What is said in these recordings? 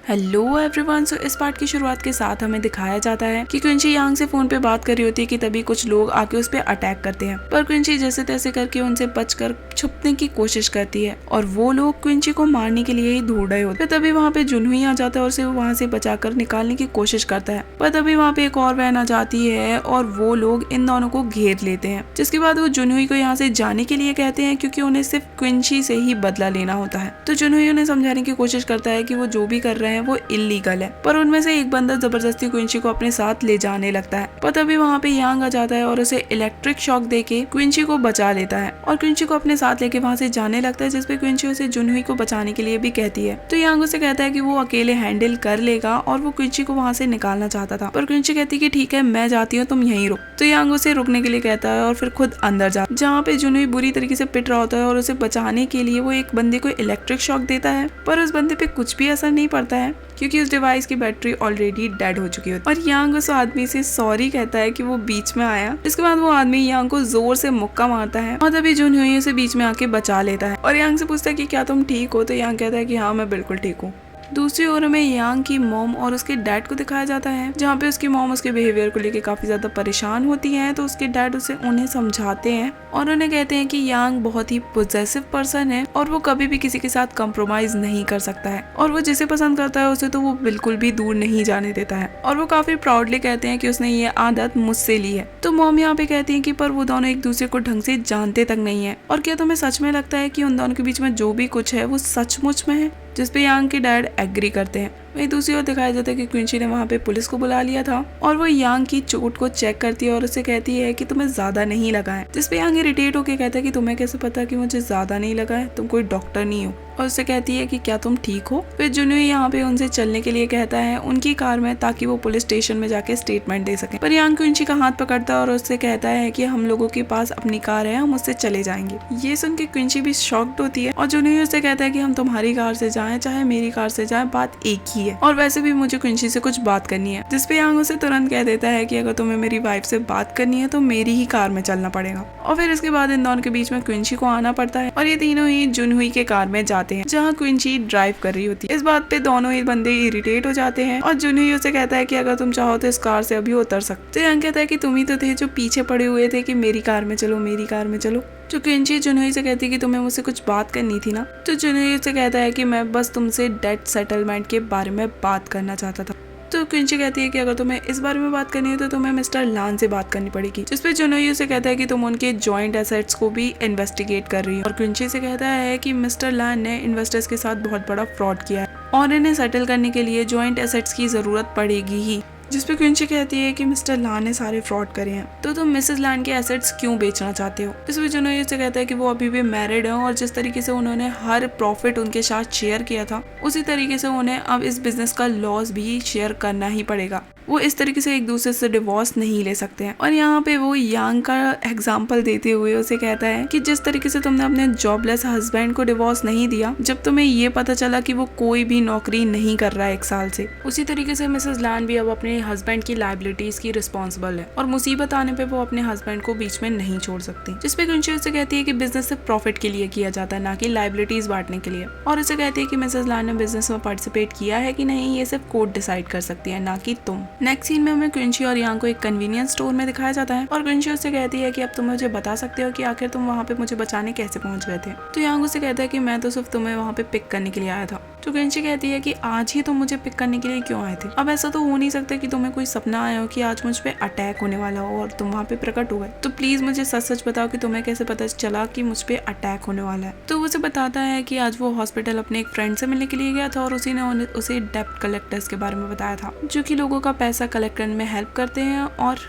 Hello everyone. सो इस part की शुरुआत के साथ हमें दिखाया जाता है कि क्विंची यांग से फोन पे बात कर रही होती है कि तभी कुछ लोग आके उस पे अटैक करते हैं, पर क्विंची जैसे तैसे करके उनसे बचकर छुपने की कोशिश करती है और वो लोग क्विंची को मारने के लिए ही ढूंढ रहे होते हैं। तभी वहाँ पे जुनहुई आ जाता है और उसे वहाँ से बचाकर निकालने की कोशिश करता है, पर तभी वहाँ पे एक और वैन आ जाती है और वो लोग इन दोनों को घेर लेते हैं, जिसके बाद वो जुनहुई को यहाँ से जाने के लिए कहते हैं क्योंकि उन्हें सिर्फ क्विंची से ही बदला लेना होता है। तो जुनहुई उन्हें समझाने की कोशिश करता है कि वो जो भी कर रहे हैं वो इलीगल है, पर उनमें से एक बंदा जबरदस्ती क्विंची को अपने साथ ले जाने लगता है। पर तभी वहाँ पे यांग आ जाता है और उसे इलेक्ट्रिक शॉक देके क्विंची को बचा लेता है और क्विंची को अपने साथ लेके वहाँ से जाने लगता है, जिसपे क्विंची उसे जुनहुई को बचाने के लिए भी कहती है। तो यांग उसे कहता है कि वो अकेले हैंडल कर लेगा और वो क्विंची को वहाँ से निकालना चाहता था, पर क्विंची कहती है कि ठीक है मैं जाती हूँ, तुम यहीं रुक। तो यांग उसे रुकने के लिए कहता है और फिर खुद अंदर जाता है, जहाँ पे जुनहुई बुरी तरीके से पिट रहा होता है और उसे बचाने के लिए वो एक बंदे को इलेक्ट्रिक शॉक देता है, पर उस बंदे पे कुछ भी असर नहीं पड़ता है क्योंकि उस डिवाइस की बैटरी ऑलरेडी डेड हो चुकी होती है। और यांग उस आदमी से सॉरी कहता है कि वो बीच में आया। इसके बाद वो आदमी यांग को जोर से मुक्का मारता है और तभी जुनहुई उसे बीच में आके बचा लेता है और यांग से पूछता है कि क्या तुम ठीक हो? तो यांग कहता है कि हाँ मैं बिल्कुल ठीक हूँ। दूसरी ओर हमें यांग की मॉम और उसके डैड को दिखाया जाता है, जहाँ पे उसकी मॉम उसके बिहेवियर को लेके काफी ज्यादा परेशान होती है। तो उसके डैड उन्हें समझाते हैं और उन्हें कहते हैं कि यांग बहुत ही पोजेसिव पर्सन है और वो कभी भी किसी के साथ कॉम्प्रोमाइज नहीं कर सकता है और वो जिसे पसंद करता है उसे तो वो बिल्कुल भी दूर नहीं जाने देता है। और वो काफी प्राउडली कहते हैं कि उसने ये आदत मुझसे ली है। तो मॉम यहाँ पे कहती है कि पर वो दोनों एक दूसरे को ढंग से जानते तक नहीं है, और क्या तुम्हें सच में लगता है कि उन दोनों के बीच में जो भी कुछ है वो सचमुच में है? जिसपे यांग के डैड एग्री करते हैं। वहीं दूसरी ओर दिखाया जाता है कि क्विंची ने वहाँ पे पुलिस को बुला लिया था और वो यांग की चोट को चेक करती है और उसे कहती है कि तुम्हें ज्यादा नहीं लगा है, जिसपे यांग इरिटेट होकर कहता है कि तुम्हें कैसे पता कि मुझे ज्यादा नहीं लगा है, तुम कोई डॉक्टर नहीं हो। और उससे कहती है कि क्या तुम ठीक हो? फिर जुनहुई यहाँ पे उनसे चलने के लिए कहता है उनकी कार में, ताकि वो पुलिस स्टेशन में जाके स्टेटमेंट दे सके। पर यांग क्विंची का हाथ पकड़ता है और उससे कहता है कि हम लोगों के पास अपनी कार है, हम उससे चले जाएंगे। ये सुन के क्विंची भी शॉक्ड होती है और जुनहुई उससे कहता है कि हम तुम्हारी कार से जाएं चाहे मेरी कार से जाएं, बात एक ही है और वैसे भी मुझे क्विंची से कुछ बात करनी है। जिसपे यांग उसे तुरंत कह देता है कि अगर तुम्हें मेरी वाइफ से बात करनी है तो मेरी ही कार में चलना पड़ेगा। और फिर इसके बाद इन दोनों के बीच में क्विंची को आना पड़ता है और ये तीनों ही जुनहुई के कार में जाते हैं, जहाँ क्विंची ड्राइव कर रही होती है। इस बात पे दोनों ही बंदे इरिटेट हो जाते हैं और जुनहुई उसे कहता है कि अगर तुम चाहो तो इस कार से अभी उतर सकते। तो यांग कहता है कि तुम ही तो थे जो पीछे पड़े हुए थे कि मेरी कार में चलो, मेरी कार में चलो। जो क्विंची जुनहुई से कहती है कि तुम्हें मुझसे कुछ बात करनी थी ना। तो जुनहुई से कहता है कि मैं बस तुमसे डेट सेटलमेंट के बारे में बात करना चाहता था। तो क्विंची कहती है कि अगर तुम्हें इस बारे में बात करनी है तो तुम्हें मिस्टर लान से बात करनी पड़ेगी। जिसपे जुनहुई उसे कहता है कि तुम उनके जॉइंट एसेट्स को भी इन्वेस्टिगेट कर रही हो। और क्विंची से कहता है कि मिस्टर लान ने इन्वेस्टर्स के साथ बहुत बड़ा फ्रॉड किया है और इन्हें सेटल करने के लिए जॉइंट एसेट्स की जरूरत पड़ेगी ही। जिसपे क्विंची कहती है कि मिस्टर लान ने सारे फ्रॉड करे हैं, तो तुम मिसेस लान के एसेट्स क्यों बेचना चाहते हो? इसमें जुनहुई से कहता है कि वो अभी भी मैरिड है और जिस तरीके से उन्होंने हर प्रॉफिट उनके साथ शेयर किया था, उसी तरीके से उन्हें अब इस बिजनेस का लॉस भी शेयर करना ही पड़ेगा। वो इस तरीके से एक दूसरे से डिवोर्स नहीं ले सकते हैं। और यहाँ पे वो यांग का एग्जाम्पल देते हुए उसे कहता है कि जिस तरीके से तुमने अपने जॉबलेस हस्बैंड को डिवोर्स नहीं दिया जब तुम्हें ये पता चला कि वो कोई भी नौकरी नहीं कर रहा है 1 साल से, उसी तरीके से मिसेस लान भी अब अपने हस्बैंड की लायबिलिटीज की रिस्पॉन्सिबल है और मुसीबत आने पे वो अपने हस्बैंड को बीच में नहीं छोड़ सकती। जिसपे क्विंची उसे कहती है कि बिजनेस सिर्फ प्रॉफिट के लिए किया जाता है, ना कि लायबिलिटीज बांटने के लिए। और उसे कहती है कि मिसेस लान ने बिजनेस में पार्टिसिपेट किया है कि नहीं ये सिर्फ कोर्ट डिसाइड कर सकती है, ना कि तुम। नेक्स्ट सीन में हमें क्विंची और यांग को एक कन्वीनियंस स्टोर में दिखाया जाता है और क्विंची उससे कहती है कि अब तुम मुझे बता सकते हो कि आखिर तुम वहाँ पे मुझे बचाने कैसे पहुँच गए थे। तो यांग उससे कहता है कि मैं तो सिर्फ तुम्हें वहाँ पे पिक करने के लिए आया था। तो क्विंची कहती है कि आज ही तुम मुझे पिक करने के लिए क्यों आए थे? अब ऐसा तो हो नहीं सकता कि तुम्हें कोई सपना आया हो कि आज मुझ पे अटैक होने वाला हो और तुम वहाँ पे प्रकट हो गए। तो प्लीज मुझे सच सच बताओ कि तुम्हें कैसे पता चला कि मुझ पे अटैक होने वाला है। तो उसे बताता है कि आज वो हॉस्पिटल अपने एक फ्रेंड से मिलने के लिए गया था और उसी ने उसे डेप्ट कलेक्टर्स के बारे में बताया था, जो कि लोगों का पैसा कलेक्ट करने में हेल्प करते हैं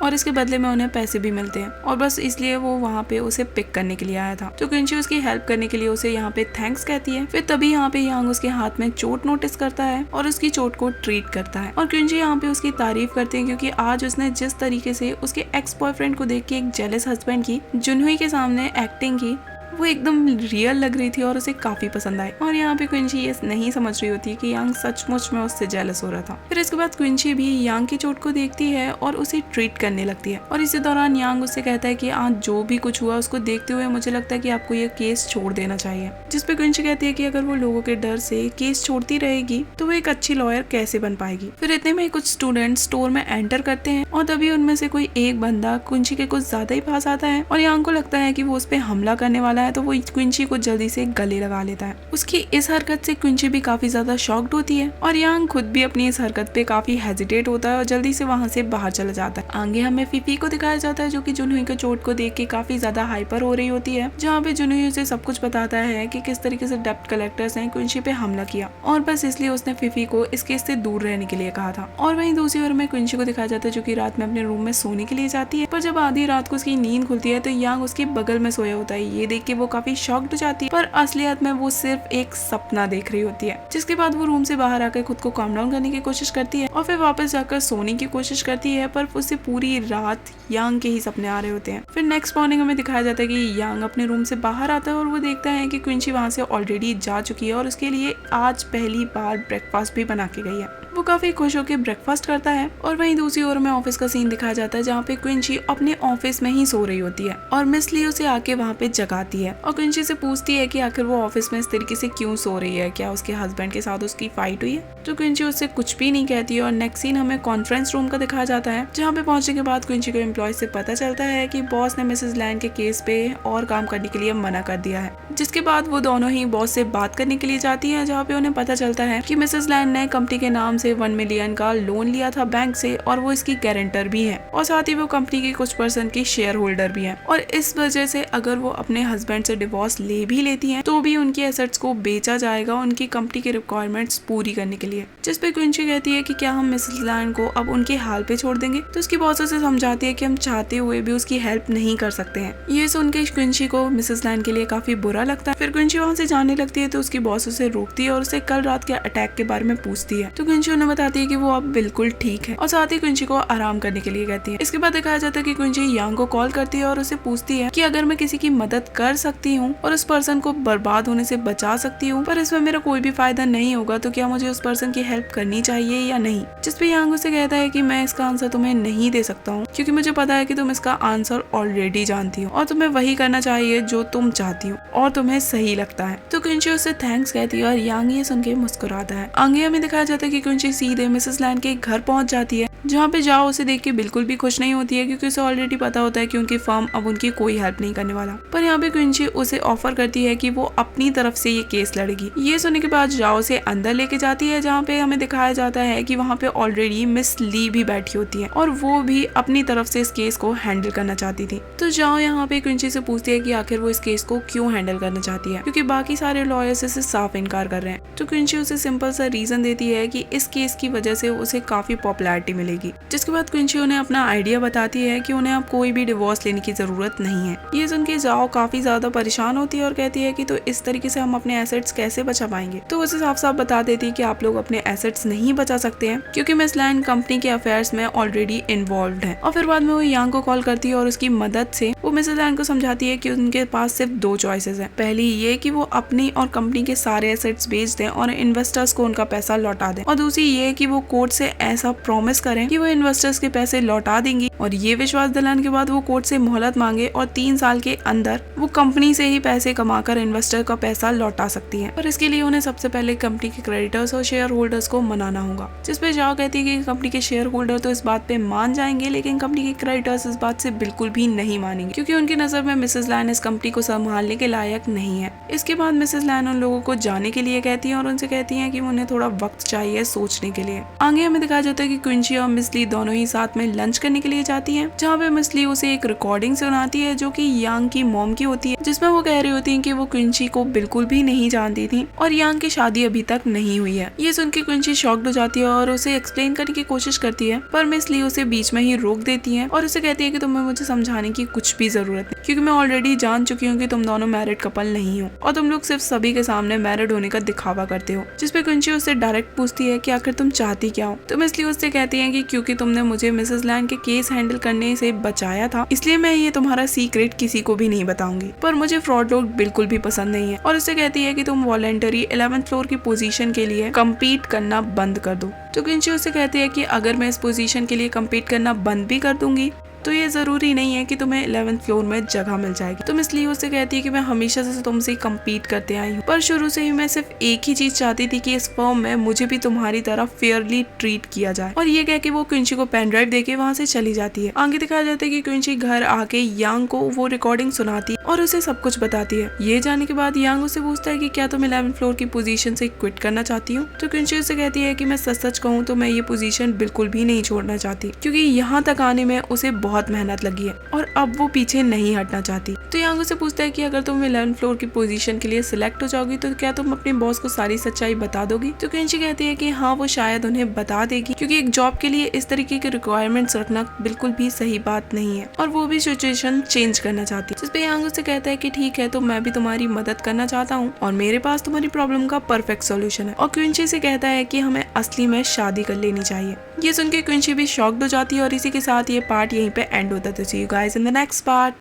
और इसके बदले में उन्हें पैसे भी मिलते हैं, और बस इसलिए वो वहाँ पे उसे पिक करने के लिए आया था। तो क्विंची उसकी हेल्प करने के लिए उसे यहाँ पे थैंक्स कहती है। फिर तभी यहाँ पे यांग उसके हाथ में चोट नोटिस करता है और उसकी चोट को ट्रीट करता है और क्विंची यहाँ पे उसकी तारीफ करती है क्योंकि आज उसने जिस तरीके से उसके एक्स बॉयफ्रेंड को देख के एक जेलस हस्बैंड की जुनहुई के सामने एक्टिंग की, वो एकदम रियल लग रही थी और उसे काफी पसंद आई। और यहाँ पे क्विंसी ये नहीं समझ रही होती कि यांग सचमुच में उससे जेलस हो रहा था। फिर इसके बाद क्विंसी भी यांग की चोट को देखती है और उसे ट्रीट करने लगती है। और इसी दौरान यांग उससे कहता है कि आज जो भी कुछ हुआ उसको देखते हुए मुझे लगता है कि आपको ये केस छोड़ देना चाहिए। जिसपे क्विंसी कहती है कि अगर वो लोगों के डर से केस छोड़ती रहेगी तो वो एक अच्छी लॉयर कैसे बन पाएगी। फिर इतने में कुछ स्टूडेंट स्टोर में एंटर करते हैं और तभी उनमें से कोई एक बंदा क्विंसी के कुछ ज्यादा ही पास आता है और यांग को लगता है कि वो उस पे हमला करने वाला है, तो वो क्विंसी को जल्दी से गले लगा लेता है। उसकी इस हरकत से क्विंसी भी काफी ज्यादा शॉक्ड होती है और यांग खुद भी अपनी इस हरकत पे काफी हेजिटेट होता है और जल्दी से वहाँ से बाहर चला जाता है। आगे हमें फीफी को दिखाया जाता है जो कि जुनहुई के चोट को देख के काफी ज्यादा हाइपर हो रही होती है, जहाँ पे जुनहुई उसे सब कुछ बताता है कि किस तरीके से डेप्ट कलेक्टर्स ने क्विंसी पे हमला किया और बस इसलिए उसने फीफी को इस केस से दूर रहने के लिए कहा था। और वहीं दूसरी ओर में क्विंसी को दिखाया जाता है जो कि रात में अपने रूम में सोने के लिए जाती है, पर जब आधी रात को उसकी नींद खुलती है तो यांग उसके बगल में सोया होता है। ये देख के वो काफी शॉक्ड हो जाती है, पर असलियत में वो सिर्फ एक सपना देख रही होती है। जिसके बाद वो रूम से बाहर आकर खुद को काम डाउन करने की कोशिश करती है और फिर वापस जाकर सोने की कोशिश करती है, पर उसे पूरी रात यांग के ही सपने आ रहे होते हैं। फिर नेक्स्ट मॉर्निंग हमें दिखाया जाता है कि यांग अपने रूम से बाहर आता है और वो देखता है कि क्विंसी वहाँ से ऑलरेडी जा चुकी है और उसके लिए आज पहली बार ब्रेकफास्ट भी बना के गई है। वो काफी खुश होकर ब्रेकफास्ट करता है। और वहीं दूसरी ओर में ऑफिस का सीन दिखाया जाता है जहाँ पे क्विंसी अपने ऑफिस में ही सो रही होती है और मिस ली उसे आके वहाँ पे जगाती है और क्विंसी से पूछती है कि आखिर वो ऑफिस में इस तरीके से क्यों सो रही है, क्या उसके हस्बैंड के साथ उसकी फाइट हुई है। तो क्विंसी उससे कुछ भी नहीं कहती है। और नेक्स्ट सीन हमें कॉन्फ्रेंस रूम का दिखाया जाता है जहाँ पे पहुंचने के बाद क्विंसी को एम्प्लॉय से पता चलता है कि बॉस ने मिसेस लैन के केस पे और काम करने के लिए मना कर दिया है। जिसके बाद वो दोनों ही बॉस से बात करने के लिए जाती है जहाँ पे उन्हें पता चलता है कि मिसेस लैन ने कंपनी के नाम से 1 मिलियन का लोन लिया था बैंक से और वो इसकी गारंटर भी है और साथ ही वो कंपनी के कुछ % की शेयर होल्डर भी है। और इस वजह से अगर वो अपने हस्बैंड से डिवोर्स ले भी लेती हैं तो भी उनकी एसेट्स को बेचा जाएगा उनकी कंपनी की रिक्वायरमेंट्स पूरी करने के लिए। जिस पे क्विंसी कहती है कि क्या हम मिसेस लैन को अब उनके हाल पे छोड़ देंगे, तो उसकी बॉस उसे समझाती है कि हम चाहते हुए भी उसकी हेल्प नहीं कर सकते हैं। ये सुन के क्विंसी को मिसेस लैन के लिए काफी बुरा लगता है। फिर क्विंसी वहाँ से जाने लगती है तो उसकी बॉस उसे रोकती है और उसे कल रात के अटैक के बारे में पूछती है। तो क्विंसी उन्हें बताती है कि वो अब बिल्कुल ठीक है और साथ ही क्विंसी को आराम करने के लिए कहती है। इसके बाद दिखाया जाता है कि क्विंसी यांग को कॉल करती है और उसे पूछती है कि अगर मैं किसी की मदद कर सकती हूँ और उस पर्सन को बर्बाद होने से बचा सकती हूँ पर इसमें मेरा कोई भी फायदा नहीं होगा, तो क्या मुझे उस पर्सन की हेल्प करनी चाहिए या नहीं। जिसपे यांग उसे कहता है कि मैं इसका आंसर तुम्हें नहीं दे सकता हूँ क्योंकि मुझे पता है कि तुम इसका आंसर ऑलरेडी जानती हो और तुम्हें वही करना चाहिए जो तुम चाहती हो और तुम्हें सही लगता है। तो क्विंसी उससे थैंक्स कहती है और यांग ये सुन के मुस्कुराता है। आगे हमें दिखाया जाता है कि क्विंसी सीधे मिसेस लैन के घर पहुंच जाती है जहाँ पे जाओ उसे देख के बिल्कुल भी खुश नहीं होती है क्योंकि उसे ऑलरेडी पता होता है कि उनकी फर्म अब उनकी कोई हेल्प नहीं करने वाला। पर यहाँ पे क्विंसी उसे ऑफर करती है कि वो अपनी तरफ से ये केस लड़ेगी। ये सुनने के बाद जाओ उसे अंदर लेके जाती है जहाँ पे हमें दिखाया जाता है कि वहाँ पे ऑलरेडी मिस ली भी बैठी होती है और वो भी अपनी तरफ से इस केस को हैंडल करना चाहती थी। तो जाओ यहाँ पे क्विंसी से पूछती है कि आखिर वो इस केस को क्यों हैंडल करना चाहती है क्योंकि बाकी सारे लॉयर्स इसे साफ इनकार कर रहे हैं। तो क्विंसी उसे सिंपल सा रीजन देती है कि इस केस की वजह से उसे काफी पॉपुलैरिटी मिलेगी। जिसके बाद क्विंसी उन्हें अपना आइडिया बताती है कि उन्हें अब कोई भी डिवोर्स लेने की जरूरत नहीं है। ये सुन के जाओ काफी ज्यादा परेशान होती है और कहती है कि तो इस तरीके से हम अपने एसेट्स कैसे बचा पाएंगे। तो उसे साफ साफ बता देती है कि आप लोग अपने एसेट्स नहीं बचा सकते हैं क्योंकि मिस लैन कंपनी के अफेयर्स में ऑलरेडी इन्वॉल्व है। और फिर बाद में वो यांग को कॉल करती है और उसकी मदद से वो मिसेस लैन को समझाती है कि उनके पास सिर्फ 2 चॉइसेस है। पहली ये कि वो अपनी और कंपनी के सारे एसेट्स बेच दें और इन्वेस्टर्स को उनका पैसा लौटा दें और दूसरी ये कि वो कोर्ट से ऐसा प्रॉमिस करें कि वो इन्वेस्टर्स के पैसे लौटा देंगी और ये विश्वास दिलाने के बाद वो कोर्ट से मोहलत मांगे और 3 साल के अंदर वो कंपनी से ही पैसे कमाकर इन्वेस्टर का पैसा लौटा सकती है। पर इसके लिए उन्हें सबसे पहले कंपनी के क्रेडिटर्स और शेयर होल्डर्स को मनाना होगा। जिसपे जाओ कहती है कि कंपनी के शेयर होल्डर तो इस बात पे मान जाएंगे लेकिन कंपनी के क्रेडिटर्स इस बात से बिल्कुल भी नहीं मानेंगे क्योंकि उनकी नजर में मिसेस लैन इस कंपनी को संभालने के लायक नहीं है। इसके बाद मिसेस लैन उन लोगों को जाने के लिए कहती है और उनसे कहती है कि उन्हें थोड़ा वक्त चाहिए सोचने के लिए। आगे हमें दिखाया जाता है कि क्विंसी और मिस ली दोनों ही साथ में लंच करने के लिए जाती है जहाँ पे मिस ली उसे एक रिकॉर्डिंग सुनाती है जो कि यांग की मॉम की होती है जिसमें वो कह रही होती है कि वो क्विंसी को बिल्कुल भी नहीं जानती थी और यांग की शादी अभी तक नहीं हुई है। ये सुन के क्विंसी शॉक्ड हो जाती है और उसे एक्सप्लेन करने की कोशिश करती है पर मिस ली उसे बीच में ही रोक देती है और उसे कहती है कि तुम्हें मुझे समझाने की कुछ भी जरूरत नहीं क्योंकि मैं ऑलरेडी जान चुकी हूँ कि तुम दोनों मैरिड कपल नहीं हो और तुम लोग सिर्फ सभी के सामने मैरिड होने का दिखावा करते हो। जिसपे क्विंसी उससे डायरेक्ट पूछती है कि आखिर तुम चाहती क्या हो। तो मिस ली उससे कहती है कि क्योंकि तुमने मुझे मिसेस लैन के केस हैंडल करने से बचाया था, इसलिए मैं ये तुम्हारा सीक्रेट किसी को भी नहीं बताऊंगी। पर मुझे फ्रॉड लोग बिल्कुल भी पसंद नहीं है। और उससे कहती है कि तुम वॉलंटरी 11th फ्लोर की पोजीशन के लिए कम्पीट करना बंद कर दो। तो क्विंसी उससे कहती है कि अगर मैं इस पोजीशन के लिए कम्पीट करना बंद भी कर दूंगी तो ये जरूरी नहीं है कि तुम्हें 11th फ्लोर में जगह मिल जाएगी। तुम इसलिए उससे कहती है कि मैं हमेशा से तुमसे कम्पीट करते आई हूँ, पर शुरू से ही मैं सिर्फ एक ही चीज चाहती थी कि इस फर्म में मुझे भी तुम्हारी तरह फेयरली ट्रीट किया जाए। और ये कह के वो क्विंसी को पेन ड्राइव देके वहाँ से चली जाती है। आगे दिखाया जाता है कि क्विंसी घर आके यांग को वो रिकॉर्डिंग सुनाती है और उसे सब कुछ बताती है। ये जाने के बाद यांग उससे पूछता है कि क्या तुम 11th फ्लोर की पोजीशन से क्विट करना चाहती हो। तो क्विंसी उससे कहती है कि मैं सच सच कहूँ तो मैं ये पोजीशन बिल्कुल भी नहीं छोड़ना चाहती, क्योंकि यहाँ तक आने में उसे बहुत मेहनत लगी है और अब वो पीछे नहीं हटना चाहती। तो यांग उससे पूछता है कि अगर तुम 11th फ्लोर की पोजीशन के लिए सिलेक्ट हो जाओगी तो क्या तुम अपने बॉस को सारी सच्चाई बता दोगी। तो क्विंसी कहती है कि हाँ, वो शायद उन्हें बता देगी, क्योंकि एक जॉब के लिए इस तरीके के रिक्वायरमेंट्स रखना बिल्कुल भी सही बात नहीं है और वो भी सिचुएशन चेंज करना चाहती है। जिस पे यांग उससे कहता है कि ठीक है, तो मैं भी तुम्हारी मदद करना चाहता हूँ और मेरे पास तुम्हारी प्रॉब्लम का परफेक्ट सोल्यूशन है। और क्विंसी से कहता है कि हमें असली में शादी कर लेनी चाहिए। ये सुन के क्विंसी भी शॉक्ड हो जाती है और इसी के साथ ये पार्ट यहीं पे एंड होता है। तो see you guys in the next part.